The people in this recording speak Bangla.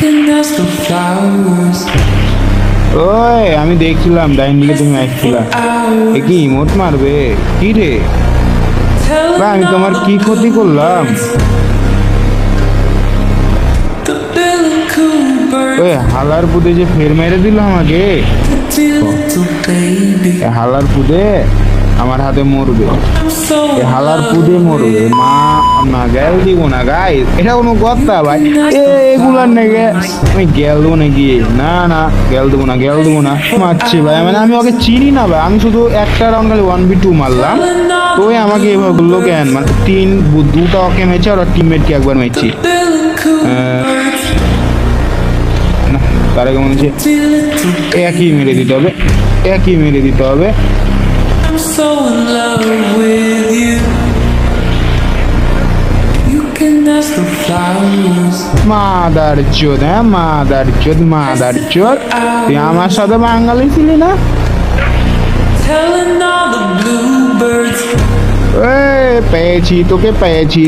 can ask the flowers ওই আমি দেখছিলাম ডাইন দিকে তুমি আসছিলা এ কি ইমোট মারবে কি রে ভাই আমি তোমার কি ক্ষতি করলাম the cool bird ওই হালার পুদে যে ফের মেরে দিল আমাকে little baby এ হালার পুদে আমার হাতে মরবে I'm so এ হালার পুদে মরবে মা না গেল দিব না গাই এটা কোনো কথা ভাই এগুলার নাকি আমি গেল দেবো নাকি না না গেল দেবো না মারছি ভাই মানে আমি ওকে চিনি না ভাই আমি শুধু একটা রাউন্ড খালি 1v2 মারলাম তো ওই আমাকে এভাবে বললো কেন মানে দুটা ওকে মেরেছে আর টিমমেটকে একবার মেরেছি little cool না তার আগে মনে হচ্ছে একই মেরে দিতে হবে I'm so in love with you you can ask the flowers মাদার চোদ হ্যাঁ মাদার চোদ তুই আমার সাথে বাঙালি ছিলি না telling all the bluebirds পেয়েছি তোকে পেয়েছি